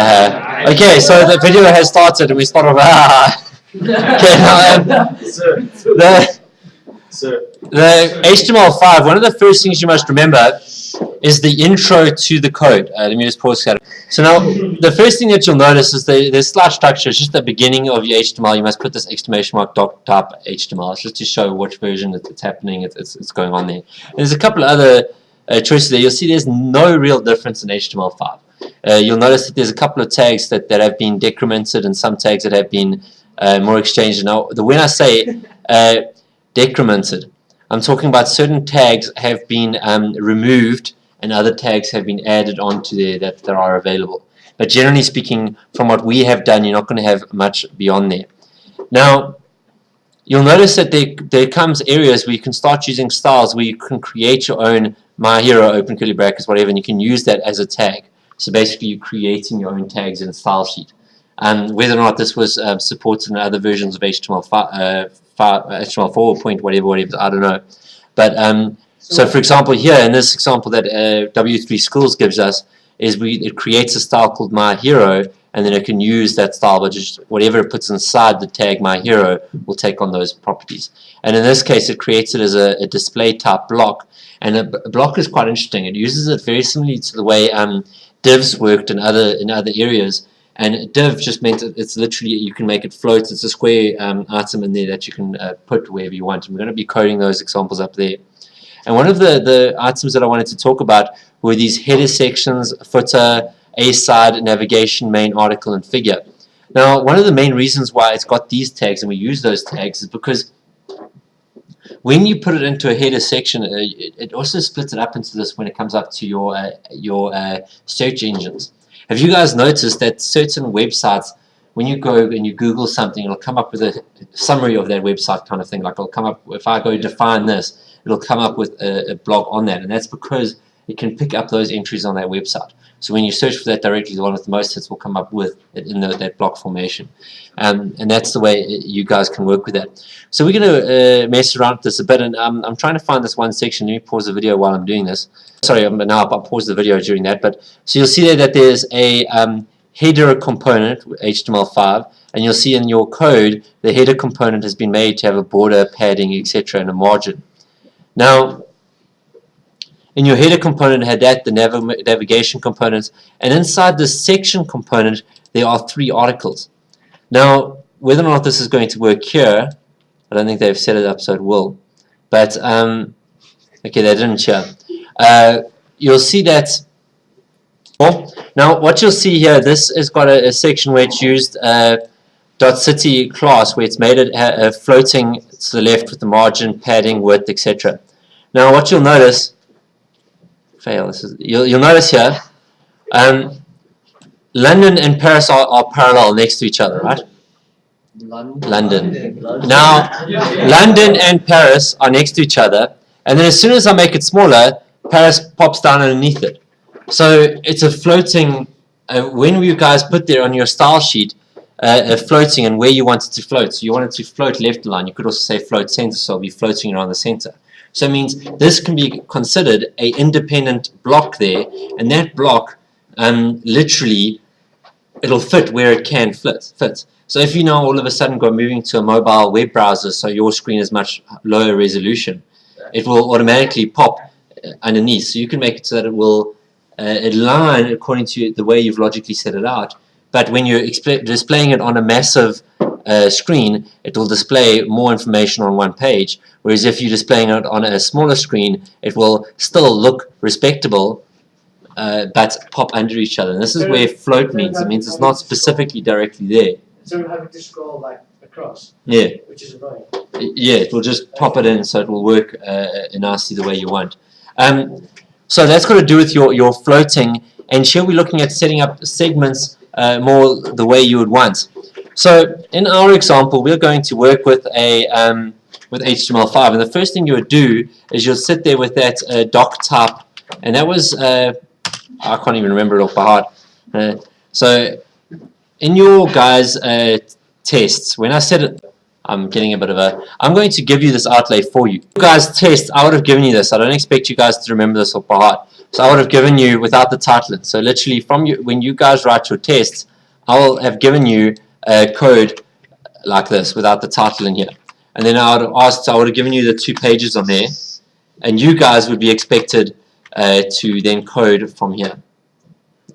Okay, so the video has started and we start off. Okay, now the HTML5, one of the first things you must remember is the intro to the code. Let me just pause that. So now, the first thing that you'll notice is the slight structure. It's just the beginning of your HTML. You must put this exclamation mark type HTML. It's just to show which version it's happening, it's going on there. And there's a couple of other choices there. You'll see there's no real difference in HTML5. You'll notice that there's a couple of tags that have been decremented and some tags that have been more exchanged. Now, when I say decremented, I'm talking about certain tags have been removed and other tags have been added onto there that are available. But generally speaking, from what we have done, you're not going to have much beyond there. Now, you'll notice that there comes areas where you can start using styles where you can create your own my hero, open curly brackets, whatever, and you can use that as a tag. So basically, you're creating your own tags in a style sheet. Whether or not this was supported in other versions of HTML5, HTML4 point whatever, I don't know. But so for example, here in this example that W3 Schools gives us, is it creates a style called my hero, and then it can use that style, but just whatever it puts inside the tag my hero will take on those properties. And in this case, it creates it as a display type block, and a block is quite interesting. It uses it very similarly to the way divs worked in other areas. And div just meant it's literally, you can make it float. It's a square item in there that you can put wherever you want. And we're going to be coding those examples up there. And one of the items that I wanted to talk about were these header sections, footer, A-side, navigation, main article, and figure. Now, one of the main reasons why it's got these tags and we use those tags is because when you put it into a header section, it also splits it up into this when it comes up to your search engines. Have you guys noticed that certain websites, when you go and you Google something, it'll come up with a summary of that website kind of thing. Like it'll come up, if I go define this, it'll come up with a blog on that. And that's because it can pick up those entries on that website. So when you search for that directly, the one with the most hits will come up with it in that block formation. And that's the way you guys can work with that. So we're going to mess around with this a bit. And I'm trying to find this one section. Let me pause the video while I'm doing this. Sorry, now I'll pause the video during that. But so you'll see there that there's a header component, HTML5. And you'll see in your code, the header component has been made to have a border, padding, etc. and a margin. Now, in your header component had that, the navigation components, and inside the section component there are 3 articles. Now, whether or not this is going to work here, I don't think they've set it up so it will. But okay, they didn't here. You'll see that. Oh, now what you'll see here, this has got a section where it's used .city class, where it's made it floating to the left with the margin, padding, width, etc. Now, what you'll notice. You'll notice here, London and Paris are parallel next to each other, right? London. Now, London and Paris are next to each other, and then as soon as I make it smaller, Paris pops down underneath it. So it's a floating, when you guys put there on your style sheet, floating and where you want it to float. So you want it to float left line. You could also say float center, so it'll be floating around the center. So it means this can be considered an independent block there, and that block, literally, it'll fit where it can fit. So if you now all of a sudden go moving to a mobile web browser, so your screen is much lower resolution, it will automatically pop underneath. So you can make it so that it will align according to the way you've logically set it out. But when you're displaying it on a massive screen, it will display more information on one page, whereas if you're displaying it on a smaller screen, it will still look respectable, but pop under each other. And this is where float means. It means it's not specifically directly there. So we're having to scroll like across. Yeah. Which is annoying. Yeah, it will just pop it in, so it will work nicely the way you want. So that's got to do with your floating, and here we're looking at setting up segments more the way you would want. So in our example, we're going to work with with HTML5, and the first thing you would do is you'll sit there with that doc type, and that was I can't even remember it off by heart. So in your guys' tests, when I said it, I'm getting a bit of a. I'm going to give you this outlay for you. You guys test. I would have given you this. I don't expect you guys to remember this off by heart. So I would have given you without the title. So literally from you, when you guys write your tests, I will have given you a code like this without the title in here. And then I would have given you the 2 pages on there, and you guys would be expected to then code from here.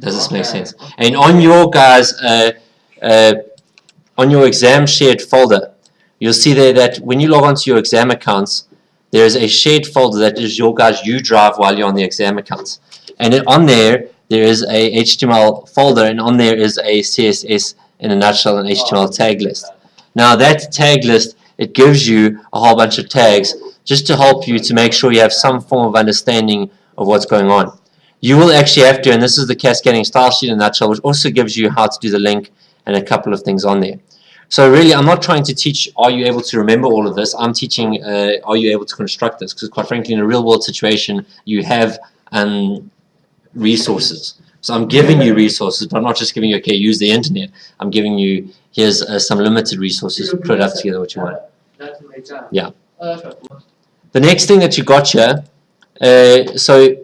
Does this make sense? And on your guys, on your exam shared folder, you'll see there that when you log onto your exam accounts, there is a shared folder that is your guys' U drive while you're on the exam accounts. And on there is a HTML folder, and on there is a CSS in a nutshell, an HTML tag list. Now that tag list, it gives you a whole bunch of tags just to help you to make sure you have some form of understanding of what's going on. You will actually have to, and this is the cascading style sheet in a nutshell, which also gives you how to do the link and a couple of things on there. So really, I'm not trying to teach, are you able to remember all of this? I'm teaching, are you able to construct this? Because quite frankly, in a real world situation, you have resources. So I'm giving you resources, but I'm not just giving you, okay, use the internet. I'm giving you, here's some limited resources, put it up together what you want. Yeah. The next thing that you got here, so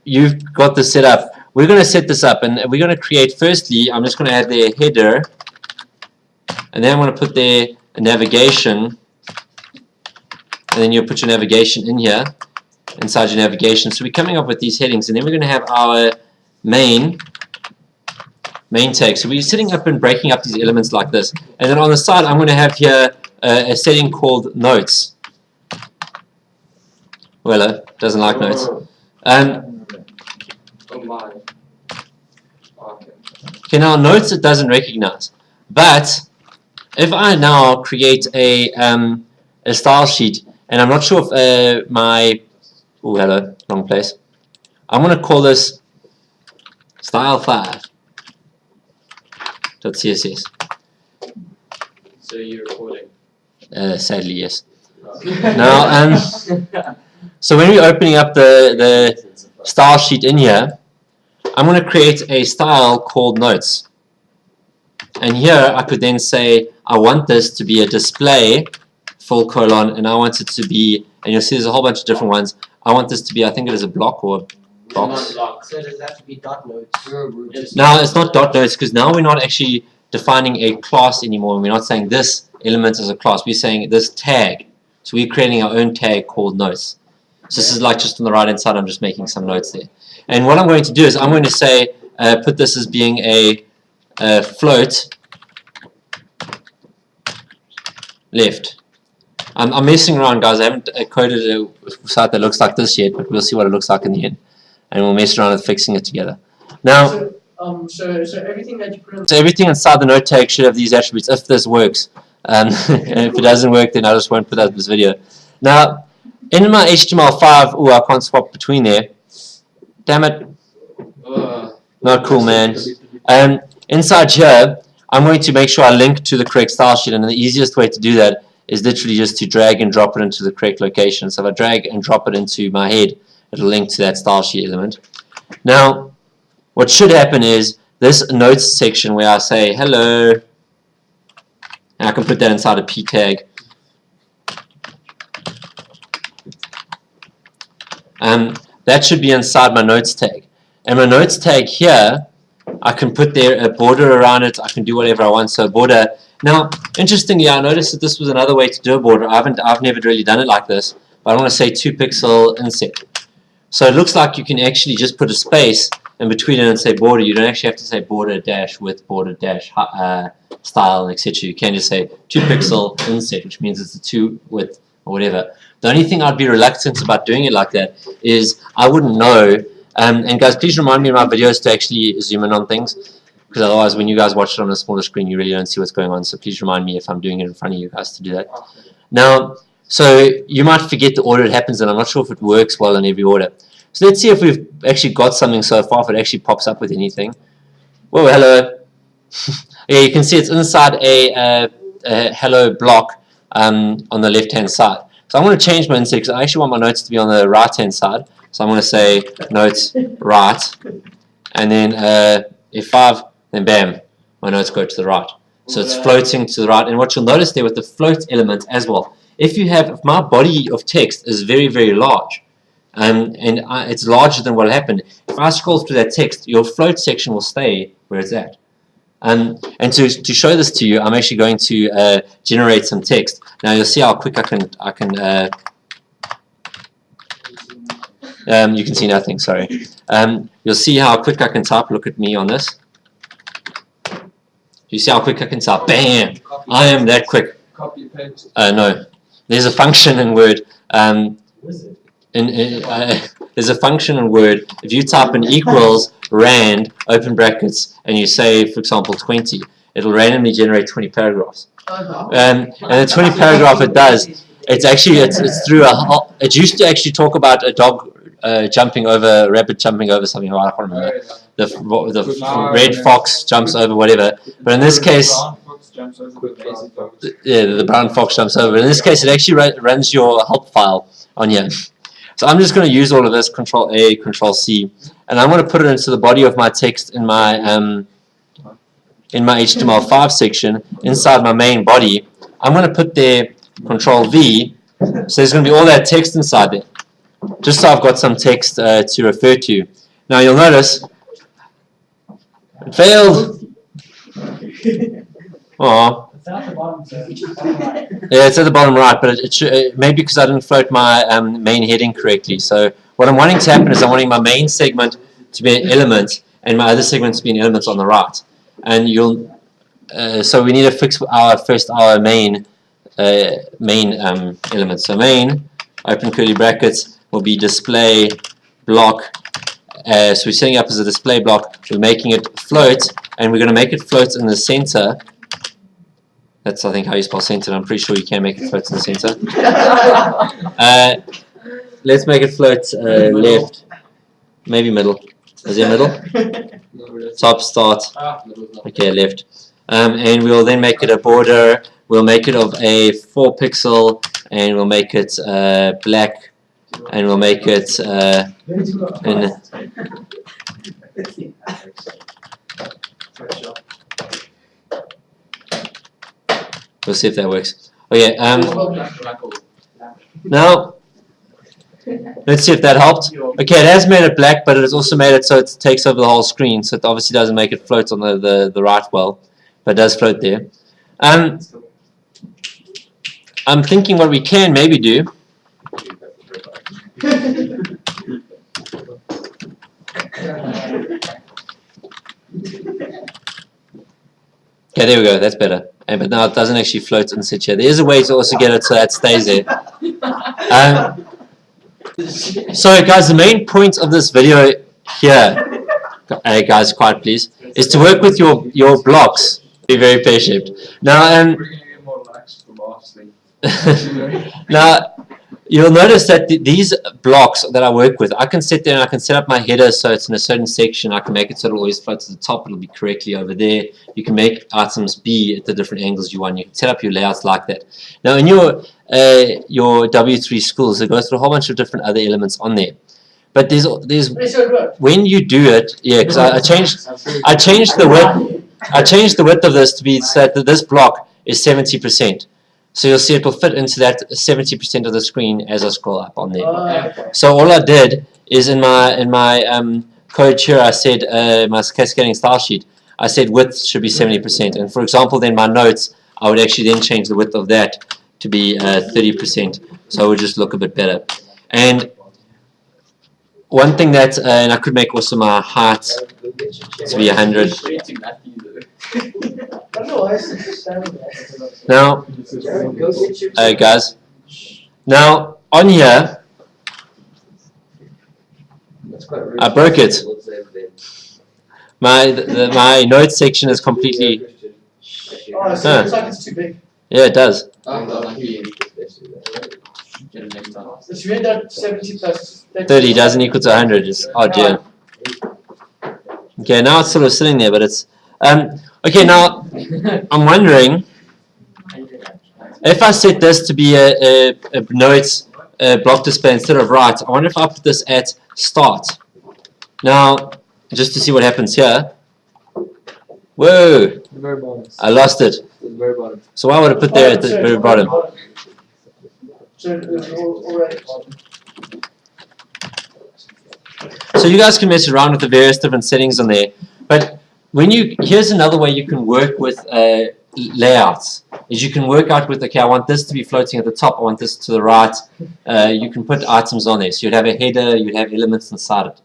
you've got this set up. We're going to set this up, and we're going to create, firstly, I'm just going to add their header, and then I'm going to put there a navigation, and then you'll put your navigation in here, inside your navigation. So we're coming up with these headings, and then we're going to have our main tag. So we're setting up and breaking up these elements like this. And then on the side, I'm going to have here a setting called notes. Well, doesn't like notes. Okay, now notes it doesn't recognize. But if I now create a style sheet, and I'm not sure if oh, hello, wrong place. I'm going to call this style5.css. So you're recording? Sadly, yes. Now, so when we're opening up the style sheet in here, I'm going to create a style called notes. And here I could then say, I want this to be a display, full colon, and I want it to be, and you'll see there's a whole bunch of different ones. I want this to be, I think it is a block or a box. So does that have to be dot notes? No, it's not dot notes, because now we're not actually defining a class anymore. We're not saying this element is a class. We're saying this tag. So we're creating our own tag called notes. So this is like just on the right hand side, I'm just making some notes there. And what I'm going to do is I'm going to say, put this as being a float left. I'm messing around, guys. I haven't coded a site that looks like this yet, but we'll see what it looks like in the end. And we'll mess around with fixing it together. Now, so everything that you put in... So everything inside the note tag should have these attributes if this works. And if it doesn't work, then I just won't put that in this video. Now, in my HTML5, oh, I can't swap between there. Damn it. Not cool, man. Inside here, I'm going to make sure I link to the correct style sheet, and the easiest way to do that is literally just to drag and drop it into the correct location. So if I drag and drop it into my head, it'll link to that style sheet element. Now, what should happen is this notes section where I say hello, and I can put that inside a p tag. That should be inside my notes tag. And my notes tag here, I can put there a border around it. I can do whatever I want. So border. Now, interestingly, I noticed that this was another way to do a border. I've never really done it like this, but I want to say 2 pixel inset. So it looks like you can actually just put a space in between it and say border. You don't actually have to say border dash width, border dash style, etc. You can just say 2 pixel inset, which means it's a 2 width or whatever. The only thing I'd be reluctant about doing it like that is I wouldn't know. And guys, please remind me in my videos to actually zoom in on things, because otherwise when you guys watch it on a smaller screen you really don't see what's going on. So please remind me if I'm doing it in front of you guys to do that. Now, so you might forget the order it happens in. I'm not sure if it works well in every order. So let's see if we've actually got something so far, if it actually pops up with anything. Whoa, hello. Yeah, you can see it's inside a hello block on the left hand side. So I'm going to change my inset because I actually want my notes to be on the right hand side. So I'm going to say notes right, and then F5, then bam, my notes go to the right. So it's floating to the right. And what you'll notice there with the float element as well, if my body of text is very, very large, It's larger than what will happen. If I scroll through that text, your float section will stay where it's at. And to show this to you, I'm actually going to generate some text. Now you'll see how quick I can you can see nothing, sorry. You'll see how quick I can type. Look at me on this. You see how quick I can type? Bam! I am that quick. Copy paste. No. There's a function in Word. There's a function in Word. If you type in equals rand, open brackets, and you say, for example, 20, it'll randomly generate 20 paragraphs. And the 20 paragraph it does, it's actually, it's through it used to actually talk about a dog jumping over, a rabbit jumping over something, I can't remember. The red fox jumps over whatever. But in this case, the brown fox jumps over. In this case, it actually runs your help file on here. So I'm just going to use all of this, Control A, Control C, and I'm going to put it into the body of my text in my HTML5 section inside my main body. I'm going to put there Control V, so there's going to be all that text inside there, just so I've got some text to refer to. Now you'll notice it failed. Aww. It's at the bottom, sir. Yeah, it's at the bottom right, but it should, maybe because I didn't float my main heading correctly. So what I'm wanting to happen is I'm wanting my main segment to be an element and my other segment to be an element on the right. And so we need to fix our main element. So main, open curly brackets, will be display block. So we're setting up as a display block. We're making it float, and we're going to make it float in the center. That's, I think, how you spell center. I'm pretty sure you can make it float in the center. Let's make it float left, maybe middle. Is there middle? Top, start. Okay, left. And we'll then make it a border. We'll make it of a 4 pixel, and we'll make it black, and we'll make it we'll see if that works. Okay, now let's see if that helped. Okay, it has made it black, but it has also made it so it takes over the whole screen, so it obviously doesn't make it float on the right well, but it does float there. I'm thinking what we can maybe do. Okay, there we go, that's better. But now it doesn't actually float and sit here. There is a way to also get it so that it stays there. So guys, the main point of this video here, guys, quiet please, is to work with your blocks. Be very patient. Now, now you'll notice that these blocks that I work with, I can sit there and I can set up my header so it's in a certain section. I can make it so it'll always float to the top. It'll be correctly over there. You can make items be at the different angles you want. You can set up your layouts like that. Now in your W3 schools, it goes through a whole bunch of different other elements on there. But there's when you do it, yeah, because I changed the width of this to be so that this block is 70%. So you'll see it will fit into that 70% of the screen as I scroll up on there. So all I did is in my code here, I said my cascading style sheet, I said width should be 70%. And for example, then my notes, I would actually then change the width of that to be 30%. So it would just look a bit better. And one thing that, and I could make also my height to be 100. Now, guys, now on here, I broke it. My notes section is completely. Oh, so it looks like it's too big. Yeah, it does. It's read that 70 plus 30 doesn't equal to 100. It's, oh dear. Okay, now it's sort of sitting there, but it's okay. Now I'm wondering if I set this to be a notes block display instead of right. I wonder if I put this at start. Now, just to see what happens here. Whoa! I lost it. So why would I put there at the very bottom? So you guys can mess around with the various different settings on there. But here's another way you can work with layouts. Is you can work out with, okay, I want this to be floating at the top, I want this to the right. You can put items on there. So you'd have a header, you'd have elements inside it.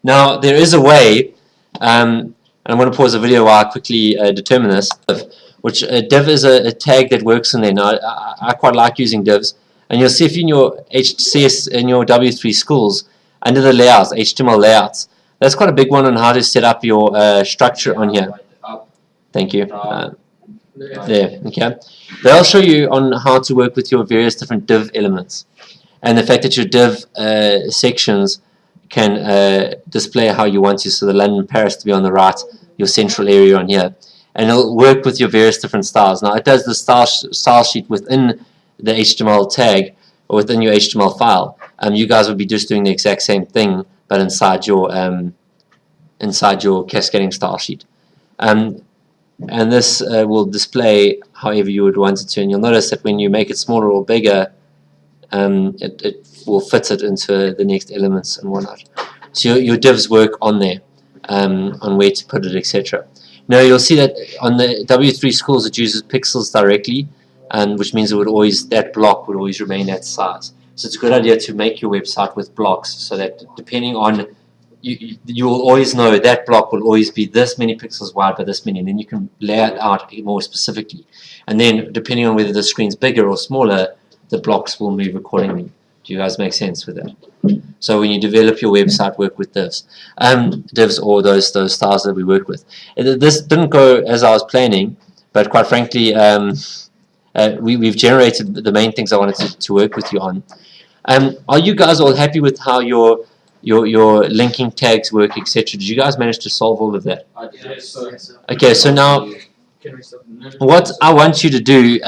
Now, there is a way, and I'm going to pause the video while I quickly determine this, which div is a tag that works in there. Now, I quite like using divs. And you'll see if in your HCS, in your W3 schools, under the layouts, HTML layouts, that's quite a big one on how to set up your structure on here. Thank you. There, okay. They'll show you on how to work with your various different div elements. And the fact that your div sections can display how you want to, so the London, Paris to be on the right, your central area on here. And it'll work with your various different styles. Now, it does the style sheet within the HTML tag, or within your HTML file. You guys would be just doing the exact same thing, but inside your cascading style sheet. And this will display however you would want it to. And you'll notice that when you make it smaller or bigger, it will fit it into the next elements and whatnot. So your divs work on there, on where to put it, etc. Now you'll see that on the W3 schools it uses pixels directly, which means that block would always remain that size. So it's a good idea to make your website with blocks, so that depending on, you will always know that block will always be this many pixels wide by this many, and then you can lay it out more specifically. And then depending on whether the screen's bigger or smaller, the blocks will move accordingly. Do you guys make sense with that? So when you develop your website, work with divs. Divs or those styles that we work with. This didn't go as I was planning, but quite frankly, we've generated the main things I wanted to work with you on. Are you guys all happy with how your linking tags work, etc.? Did you guys manage to solve all of that? Yes. Okay, so now what I want you to do,